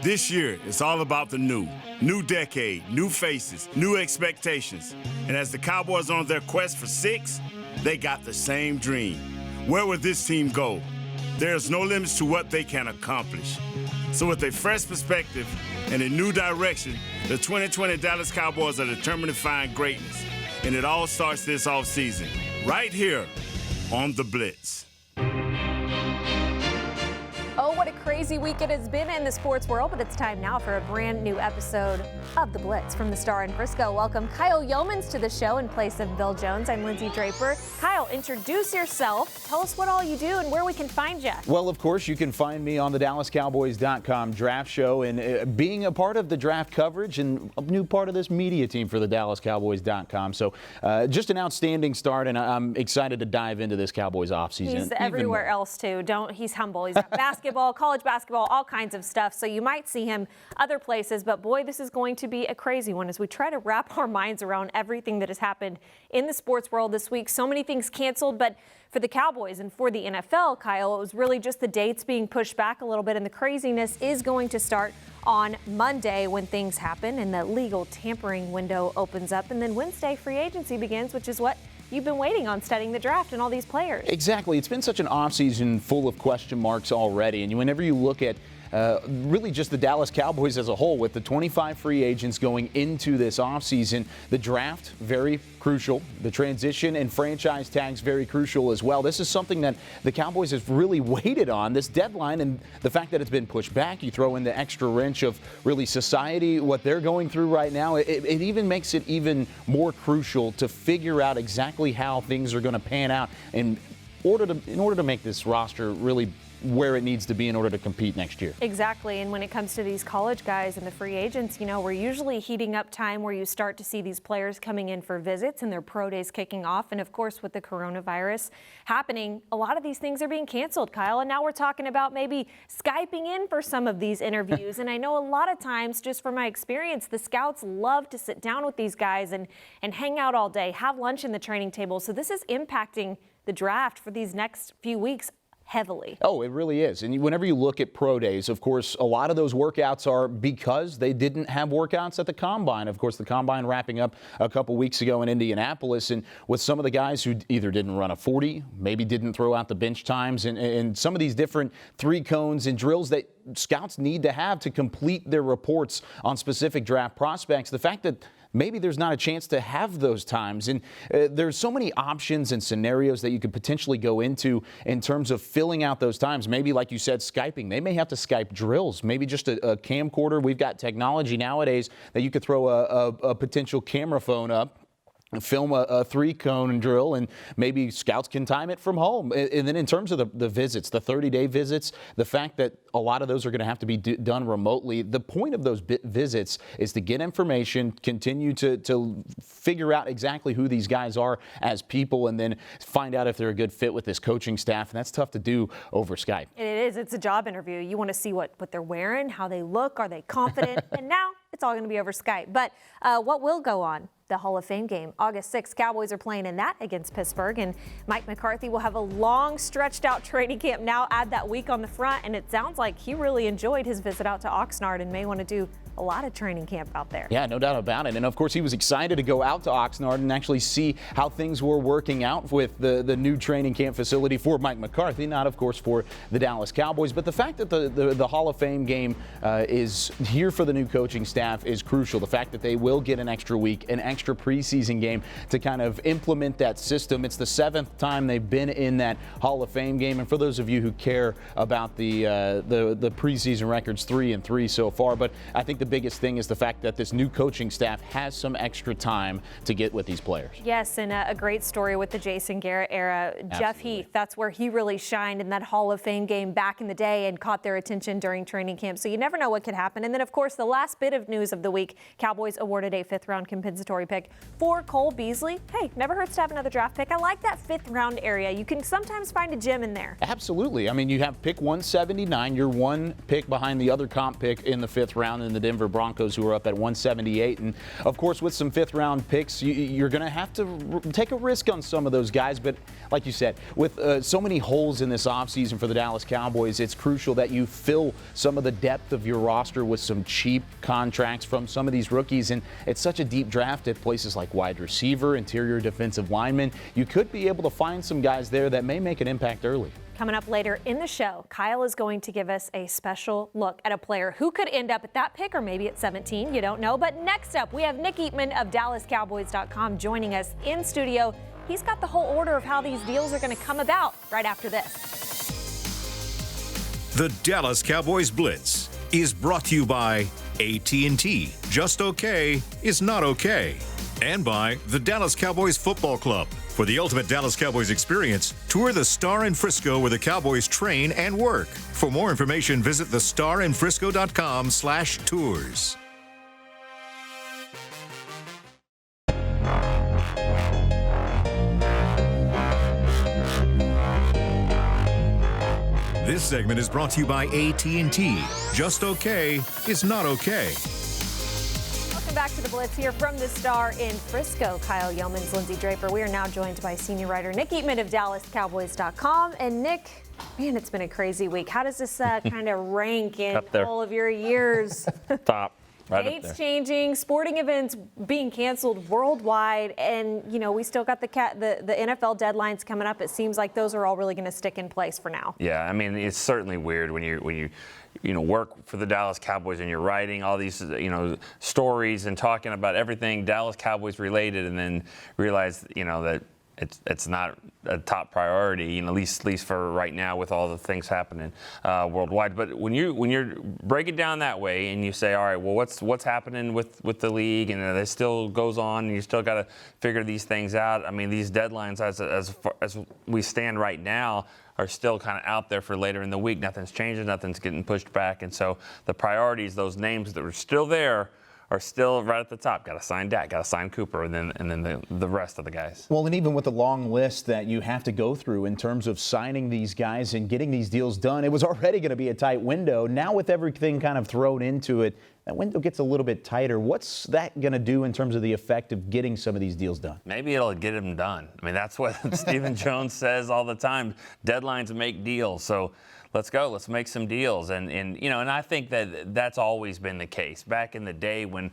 This year, it's all about the new decade, new faces, new expectations. And as the Cowboys are on their quest for 6, they got the same dream. Where would this team go? There's no limits to what they can accomplish. So with a fresh perspective and a new direction, the 2020 Dallas Cowboys are determined to find greatness. And it all starts this offseason, right here on the Blitz. Oh, what a crazy week it has been in the sports world, but it's time now for a brand new episode of The Blitz from the Star in Frisco. Welcome Kyle Youmans to the show in place of Bill Jones. I'm Lindsay Draper. Kyle, introduce yourself. Tell us what all you do and where we can find you. Well, of course, you can find me on the DallasCowboys.com draft show, and being a part of the draft coverage and a new part of this media team for the DallasCowboys.com. So just an outstanding start, and I'm excited to dive into this Cowboys offseason. He's everywhere else, too. He's humble. He's at basketball, college basketball, all kinds of stuff. So you might see him other places, but boy, this is going to be a crazy one as we try to wrap our minds around everything that has happened in the sports world this week. So many things canceled, but for the Cowboys and for the NFL, Kyle, it was really just the dates being pushed back a little bit, and the craziness is going to start on Monday when things happen and the legal tampering window opens up, and then Wednesday free agency begins, which is what you've been waiting on, studying the draft and all these players. Exactly. It's been such an offseason full of question marks already, and whenever you look at really just the Dallas Cowboys as a whole, with the 25 free agents going into this offseason, the draft, very crucial. The transition and franchise tags, very crucial as well. This is something that the Cowboys have really waited on, this deadline, and the fact that it's been pushed back. You throw in the extra wrench of really society, what they're going through right now. It even makes it even more crucial to figure out exactly how things are going to pan out in order to make this roster really where it needs to be in order to compete next year. Exactly, and when it comes to these college guys and the free agents, we're usually heating up time where you start to see these players coming in for visits and their pro days kicking off. And of course, with the coronavirus happening, a lot of these things are being canceled, Kyle. And now we're talking about maybe Skyping in for some of these interviews. And I know a lot of times, just from my experience, the scouts love to sit down with these guys and hang out all day, have lunch in the training table. So this is impacting the draft for these next few weeks heavily. Oh, it really is. And whenever you look at pro days, of course, a lot of those workouts are because they didn't have workouts at the Combine. Of course, the Combine wrapping up a couple weeks ago in Indianapolis, and with some of the guys who either didn't run a 40, maybe didn't throw out the bench times, and some of these different 3 cones and drills that scouts need to have to complete their reports on specific draft prospects. The fact that maybe there's not a chance to have those times. And there's so many options and scenarios that you could potentially go into in terms of filling out those times. Maybe, like you said, Skyping. They may have to Skype drills, maybe just a camcorder. We've got technology nowadays that you could throw a potential camera phone up, film a 3-cone drill, and maybe scouts can time it from home. And then in terms of the visits, the 30-day visits, the fact that a lot of those are going to have to be done remotely, the point of those visits is to get information, continue to figure out exactly who these guys are as people, and then find out if they're a good fit with this coaching staff. And that's tough to do over Skype. It is. It's a job interview. You want to see what they're wearing, how they look, are they confident? And now it's all going to be over Skype. But what will go on? The Hall of Fame game, August 6th. Cowboys are playing in that against Pittsburgh, and Mike McCarthy will have a long, stretched-out training camp now. Add that week on the front, and it sounds like he really enjoyed his visit out to Oxnard and may want to do a lot of training camp out there. Yeah, no doubt about it. And of course, he was excited to go out to Oxnard and actually see how things were working out with the new training camp facility for Mike McCarthy, not of course for the Dallas Cowboys. But the fact that the Hall of Fame game is here for the new coaching staff is crucial. The fact that they will get an extra week, an extra preseason game to kind of implement that system. It's the 7th time they've been in that Hall of Fame game. And for those of you who care about the preseason records, 3-3 so far, but I think the biggest thing is the fact that this new coaching staff has some extra time to get with these players. Yes, and a great story with the Jason Garrett era. Absolutely. Jeff Heath, that's where he really shined in that Hall of Fame game back in the day and caught their attention during training camp. So you never know what could happen. And then, of course, the last bit of news of the week, Cowboys awarded a 5th-round compensatory pick for Cole Beasley. Hey, never hurts to have another draft pick. I like that 5th-round area. You can sometimes find a gem in there. Absolutely. I mean, you have pick 179. You're one pick behind the other comp pick in the 5th round in the Denver Denver Broncos, who are up at 178. And, of course, with some fifth-round picks, you're going to have to take a risk on some of those guys. But, like you said, with so many holes in this offseason for the Dallas Cowboys, it's crucial that you fill some of the depth of your roster with some cheap contracts from some of these rookies. And it's such a deep draft at places like wide receiver, interior defensive lineman. You could be able to find some guys there that may make an impact early. Coming up later in the show, Kyle is going to give us a special look at a player who could end up at that pick or maybe at 17. You don't know. But next up, we have Nick EATMAN of DallasCowboys.com joining us in studio. He's got the whole order of how these deals are going to come about right after this. The Dallas Cowboys Blitz is brought to you by AT&T. Just okay is not okay. And by the Dallas Cowboys Football Club. For the ultimate Dallas Cowboys experience, tour the Star in Frisco where the Cowboys train and work. For more information, visit thestarinfrisco.com/tours. This segment is brought to you by AT&T. Just okay is not okay. Welcome back to the Blitz here from the Star in Frisco. Kyle Youmans, Lindsay Draper. We are now joined by senior writer Nick EATMAN of DallasCowboys.com. And Nick, man, it's been a crazy week. How does this kind of rank in all of your years? Top. Right Dates changing, sporting events being canceled worldwide, and we still got the NFL deadlines coming up. It seems like those are all really going to stick in place for now. Yeah, I mean, it's certainly weird when you work for the Dallas Cowboys and you're writing all these stories and talking about everything Dallas Cowboys related, and then realize that it's not a top priority, at least for right now with all the things happening worldwide. But when you break it down that way and you say, all right, well, what's happening with the league, and it still goes on, and you still got to figure these things out. I mean, these deadlines as we stand right now are still kind of out there for later in the week. Nothing's changing, nothing's getting pushed back, and so the priorities, those names that were still there, are still right at the top. Got to sign Dak, got to sign Cooper, and then the rest of the guys. Well, and even with the long list that you have to go through in terms of signing these guys and getting these deals done, it was already going to be a tight window. Now with everything kind of thrown into it, that window gets a little bit tighter. What's that going to do in terms of the effect of getting some of these deals done? Maybe it'll get them done. I mean, that's what Stephen Jones says all the time. Deadlines make deals. So let's go. Let's make some deals. And I think that's always been the case. Back in the day when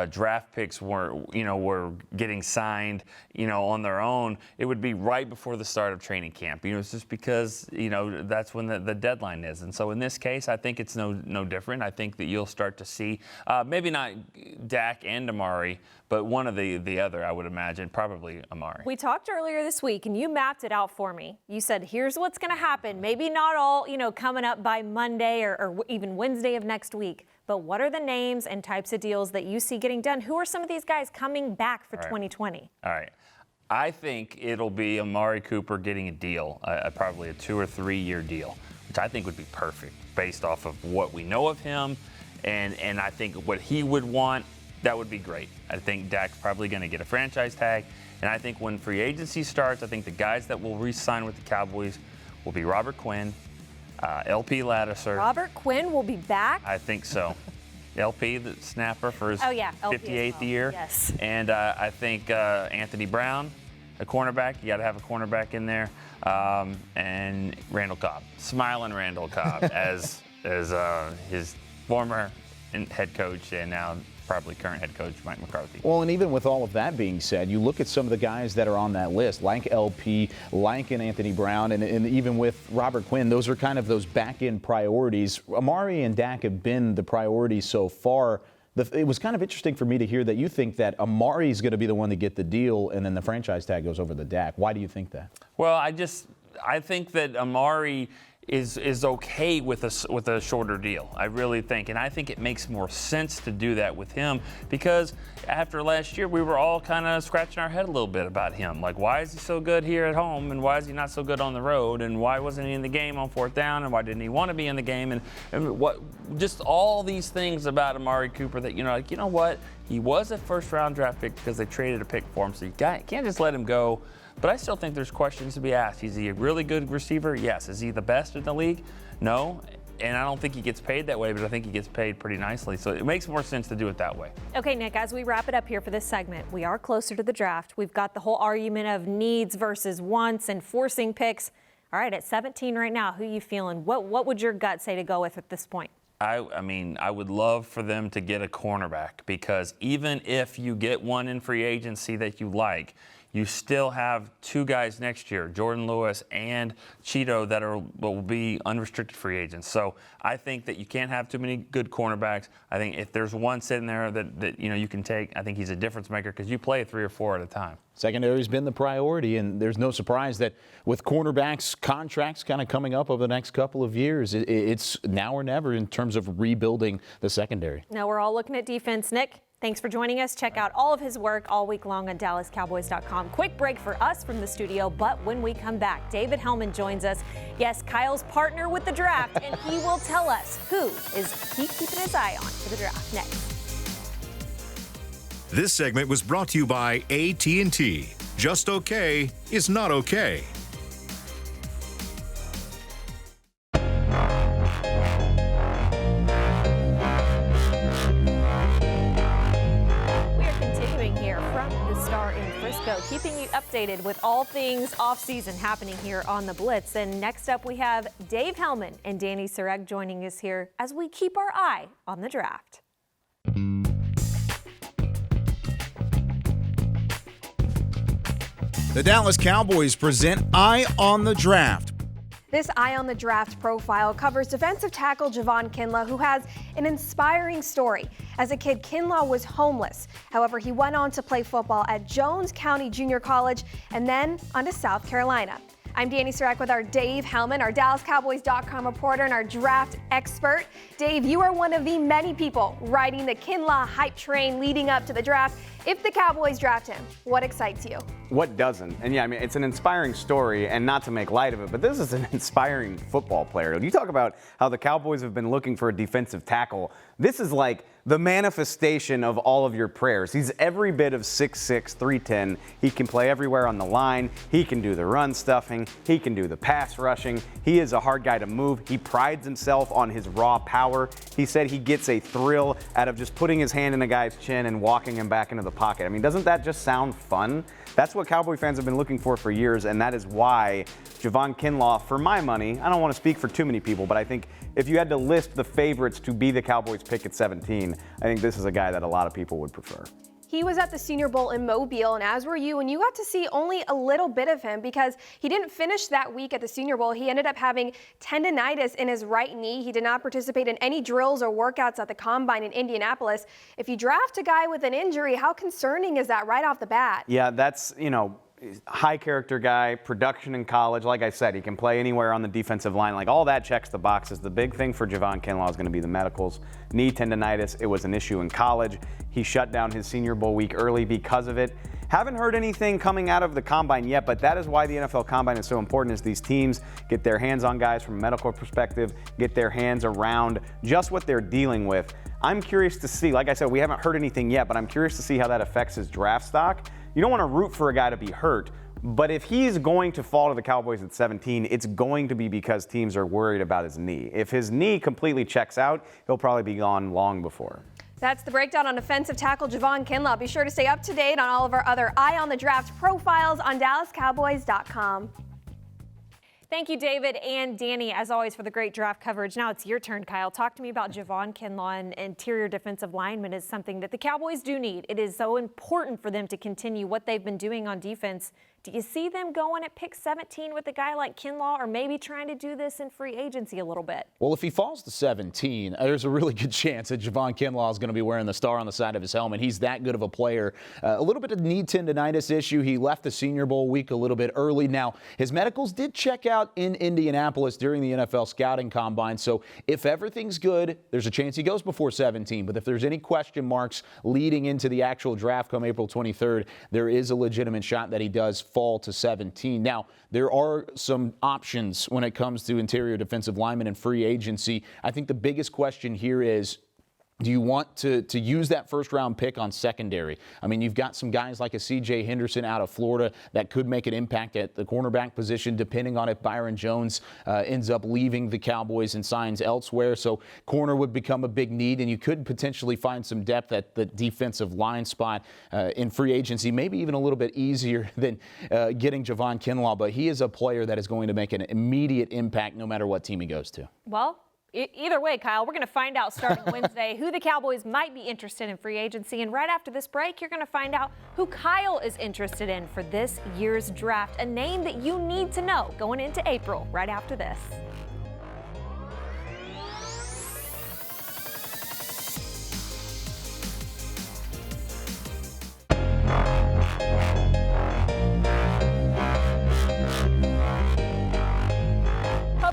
draft picks were getting signed, on their own, it would be right before the start of training camp. It's just because, that's when the deadline is. And so in this case, I think it's no different. I think that you'll start to see maybe not Dak and AMARI, but one of the other, I would imagine, probably AMARI. We talked earlier this week, and you mapped it out for me. You said, here's what's going to happen. Maybe not all, coming up by Monday or even Wednesday of next week. But what are the names and types of deals that you see getting done? Who are some of these guys coming back for 2020? All right. I think it'll be AMARI Cooper getting a deal, probably a 2 or 3 year deal, which I think would be perfect based off of what we know of him. And I think what he would want, that would be great. I think Dak's probably going to get a franchise tag. And I think when free agency starts, I think the guys that will re-sign with the Cowboys will be Robert Quinn, LP Ladouceur. Robert Quinn will be back? I think so. LP, the snapper for his LP 58th year. Yes. And I think Anthony Brown, a cornerback. You got to have a cornerback in there. And Randall Cobb. Smiling Randall Cobb as his former head coach and now probably current head coach Mike McCarthy. Well, and even with all of that being said, you look at some of the guys that are on that list, like LP, like Anthony Brown, and even with Robert Quinn, those are kind of those back-end priorities. AMARI and Dak have been the priorities so far. It was kind of interesting for me to hear that you think that AMARI is going to be the one to get the deal, and then the franchise tag goes over to Dak. Why do you think that? Well, I think that AMARI is okay with a shorter deal. I really think, and I think it makes more sense to do that with him because after last year we were all kind of scratching our head a little bit about him. Like, why is he so good here at home, and why is he not so good on the road, and why wasn't he in the game on 4th down, and why didn't he want to be in the game, and what, just all these things about AMARI Cooper that what, he was a first-round draft pick because they traded a pick for him, so you can't just let him go. But I still think there's questions to be asked. Is he a really good receiver? Yes. Is he the best in the league? No. and I don't think he gets paid that way, but I think he gets paid pretty nicely. So it makes more sense to do it that way. Okay, Nick, as we wrap it up here for this segment, we are closer to the draft. We've got the whole argument of needs versus wants and forcing picks. All right, at 17 right now, who are you feeling? What would your gut say to go with at this point? I mean, I would love for them to get a cornerback, because even if you get one in free agency that you like, you still have two guys next year, Jordan Lewis and Cheeto, that will be unrestricted free agents. So I think that you can't have too many good cornerbacks. I think if there's one sitting there that you can take, I think he's a difference maker, because you play 3 or 4 at a time. Secondary's been the priority, and there's no surprise that with cornerbacks contracts kind of coming up over the next couple of years, it's now or never in terms of rebuilding the secondary. Now we're all looking at defense. Nick, thanks for joining us. Check out all of his work all week long on DallasCowboys.com. Quick break for us from the studio, but when we come back, David Hellman joins us. Yes, Kyle's partner with the draft, and he will tell us who is he keeping his eye on for the draft next. This segment was brought to you by AT&T. Just okay is not okay. Keeping you updated with all things off-season happening here on the Blitz. And next up, we have Dave Hellman and Danny Sarek joining us here as we keep our eye on the draft. The Dallas Cowboys present Eye on the Draft. This Eye on the Draft profile covers defensive tackle JAVON KINLAW, who has an inspiring story. As a kid, KINLAW was homeless. However, he went on to play football at Jones County Junior College and then on to South Carolina. I'm Danny Sarek with our Dave Hellman, our DallasCowboys.com reporter and our draft expert. Dave, you are one of the many people riding the KINLAW hype train leading up to the draft. If the Cowboys draft him, what excites you? What doesn't? And yeah, I mean, it's an inspiring story, and not to make light of it, but this is an inspiring football player. You talk about how the Cowboys have been looking for a defensive tackle. This is like the manifestation of all of your prayers. He's every bit of 6'6", 310. He can play everywhere on the line. He can do the run stuffing. He can do the pass rushing. He is a hard guy to move. He prides himself on his raw power. He said he gets a thrill out of just putting his hand in a guy's chin and walking him back into the pocket. I mean, doesn't that just sound fun? That's what Cowboy fans have been looking for years, and that is why JAVON KINLAW, for my money, I don't want to speak for too many people, but I think if you had to list the favorites to be the Cowboys pick at 17, I think this is a guy that a lot of people would prefer. He was at the Senior Bowl in Mobile, and as were you, and you got to see only a little bit of him because he didn't finish that week at the Senior Bowl. He ended up having tendonitis in his right knee. He did not participate in any drills or workouts at the Combine in Indianapolis. If you draft a guy with an injury, how concerning is that right off the bat? Yeah, that's, high character guy, production in college. Like I said, he can play anywhere on the defensive line. Like, all that checks the boxes. The big thing for JAVON KINLAW is going to be the medicals. Knee tendonitis, it was an issue in college. He shut down his Senior Bowl week early because of it. Haven't heard anything coming out of the Combine yet, but that is why the NFL Combine is so important, is these teams get their hands on guys from a medical perspective, get their hands around just what they're dealing with. I'm curious to see, like I said, we haven't heard anything yet, but I'm curious to see how that affects his draft stock. You don't want to root for a guy to be hurt, but if he's going to fall to the Cowboys at 17, it's going to be because teams are worried about his knee. If his knee completely checks out, he'll probably be gone long before. That's the breakdown on defensive tackle JAVON KINLAW. Be sure to stay up to date on all of our other Eye on the Draft profiles on DallasCowboys.com. Thank you, David and Danny, as always, for the great draft coverage. Now it's your turn, Kyle. Talk to me about JAVON KINLAW, and interior defensive lineman is something that the Cowboys do need. It is so important for them to continue what they've been doing on defense. Do you see them going at pick 17 with a guy like KINLAW, or maybe trying to do this in free agency a little bit? Well, if he falls to 17, there's a really good chance that JAVON KINLAW is going to be wearing the star on the side of his helmet. He's that good of a player. A little bit of knee tendonitis issue. He left the Senior Bowl week a little bit early. Now, his medicals did check out in Indianapolis during the NFL Scouting Combine. So if everything's good, there's a chance he goes before 17. But if there's any question marks leading into the actual draft come April 23rd, there is a legitimate shot that he does fall to 17. Now, there are some options when it comes to interior defensive linemen and free agency. I think the biggest question here is, Do you want to use that first-round pick on secondary? I mean, you've got some guys like a C.J. Henderson out of Florida that could make an impact at the cornerback position, depending on if Byron Jones ends up leaving the Cowboys and signs elsewhere. So corner would become a big need, and you could potentially find some depth at the defensive line spot in free agency, maybe even a little bit easier than getting JAVON KINLAW. But he is a player that is going to make an immediate impact no matter what team he goes to. Well, either way, Kyle, we're going to find out starting Wednesday who the Cowboys might be interested in free agency. And right after this break, you're going to find out who Kyle is interested in for this year's draft, a name that you need to know going into April right after this.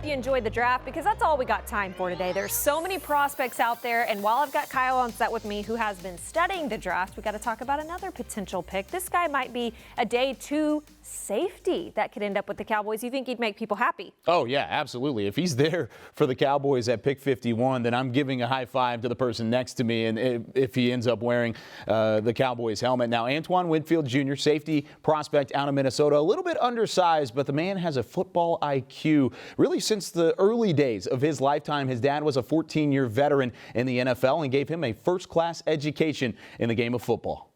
You enjoyed the draft, because that's all we got time for today. There's so many prospects out there, and while I've got Kyle on set with me who has been studying the draft, we got to talk about another potential pick. This guy might be a day 2 safety that could end up with the Cowboys. You think he'd make people happy? Oh, yeah, absolutely. If he's there for the Cowboys at pick 51, then I'm giving a high five to the person next to me, and if he ends up wearing the Cowboys helmet. Now, ANTOINE Winfield Jr., safety prospect out of Minnesota, a little bit undersized, but the man has a football IQ. Really, since the early days of his lifetime, his dad was a 14-year veteran in the NFL and gave him a first-class education in the game of football.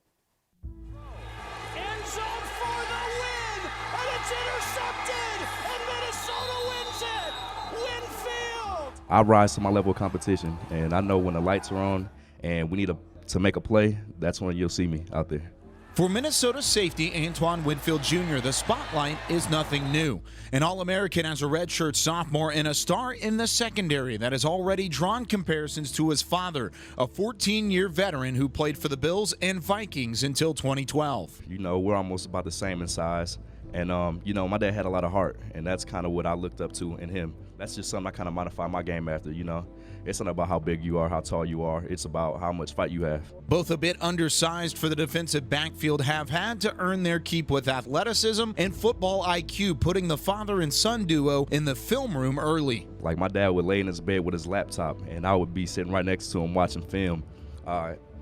End zone for the win, and it's intercepted, and Minnesota wins it. Winfield. I rise to my level of competition, and I know when the lights are on and we need to make a play, that's when you'll see me out there. For Minnesota safety ANTOINE Winfield Jr., the spotlight is nothing new. An All-American as a redshirt sophomore and a star in the secondary that has already drawn comparisons to his father, a 14-year veteran who played for the Bills and Vikings until 2012. You know, we're almost about the same in size. And, you know, my dad had a lot of heart, and that's kind of what I looked up to in him. That's just something I kind of modify my game after, you know. It's not about how big you are, how tall you are. It's about how much fight you have. Both a bit undersized for the defensive backfield have had to earn their keep with athleticism and football IQ, putting the father and son duo in the film room early. Like, my dad would lay in his bed with his laptop, and I would be sitting right next to him watching film.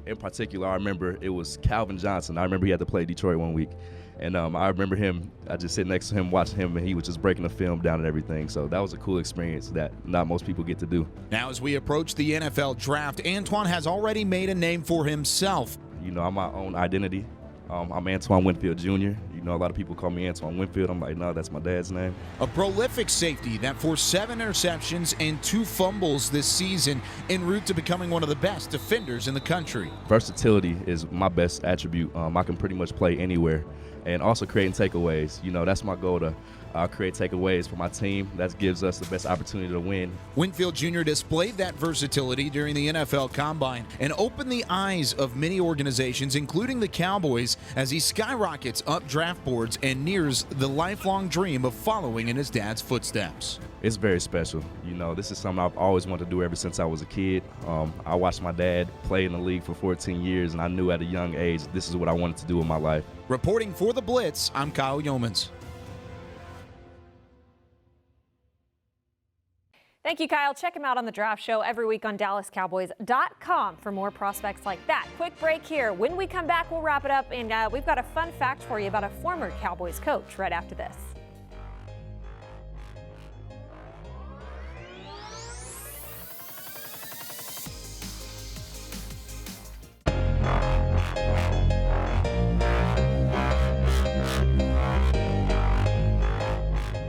In particular, I remember it was Calvin Johnson. I remember he had to play Detroit one week. And I remember I just sit next to him, watching him, and he was just breaking the film down and everything. So that was a cool experience that not most people get to do. Now, as we approach the NFL draft, ANTOINE has already made a name for himself. You know, I'm my own identity. I'm ANTOINE Winfield Jr. You know, a lot of people call me ANTOINE Winfield. I'm like, no, that's my dad's name. A prolific safety that forced 7 interceptions and 2 fumbles this season, en route to becoming one of the best defenders in the country. Versatility is my best attribute. I can pretty much play anywhere. And also creating takeaways. You know, that's my goal, to create takeaways for my team. That gives us the best opportunity to win. Winfield Jr. displayed that versatility during the NFL Combine and opened the eyes of many organizations, including the Cowboys, as he skyrockets up draft boards and nears the lifelong dream of following in his dad's footsteps. It's very special. You know, this is something I've always wanted to do ever since I was a kid. I watched my dad play in the league for 14 years, and I knew at a young age this is what I wanted to do in my life. Reporting for the Blitz, I'm Kyle Youmans. Thank you, Kyle. Check him out on the Draft Show every week on DallasCowboys.com for more prospects like that. Quick break here. When we come back, we'll wrap it up, and we've got a fun fact for you about a former Cowboys coach right after this.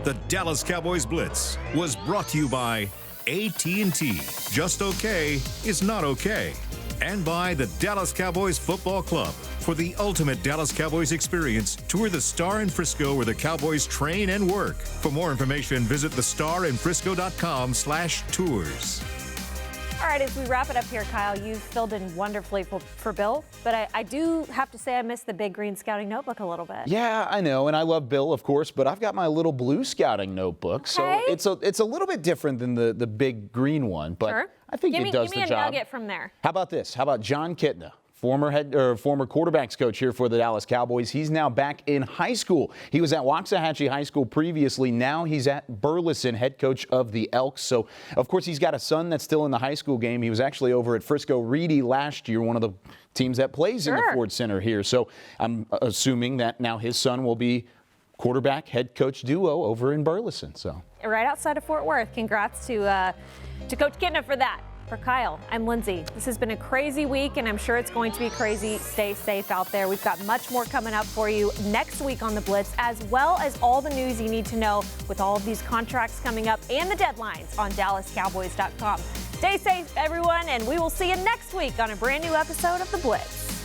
The Dallas Cowboys Blitz was brought to you by AT&T. Just okay is not okay. And by the Dallas Cowboys Football Club. For the ultimate Dallas Cowboys experience, tour the Star in Frisco where the Cowboys train and work. For more information, visit thestarinfrisco.com/tours. All right, as we wrap it up here, Kyle, you've filled in wonderfully for Bill, but I do have to say I miss the big green scouting notebook a little bit. Yeah, I know, and I love Bill, of course, but I've got my little blue scouting notebook, okay. So it's a little bit different than the big green one, but sure. I think it does the job. Give me a nugget from there. How about this? How about John Kitna? former quarterbacks coach here for the Dallas Cowboys. He's now back in high school. He was at Waxahachie High School previously. Now he's at Burleson, head coach of the Elks. So, of course, he's got a son that's still in the high school game. He was actually over at Frisco Reedy last year, one of the teams that plays in the Ford Center here. So I'm assuming that now his son will be quarterback head coach duo over in Burleson. So right outside of Fort Worth. Congrats to Coach Kidna for that. For Kyle, I'm Lindsay. This has been a crazy week, and I'm sure it's going to be crazy. Stay safe out there. We've got much more coming up for you next week on the Blitz, as well as all the news you need to know with all of these contracts coming up and the deadlines on DallasCowboys.com. Stay safe, everyone, and we will see you next week on a brand new episode of the Blitz.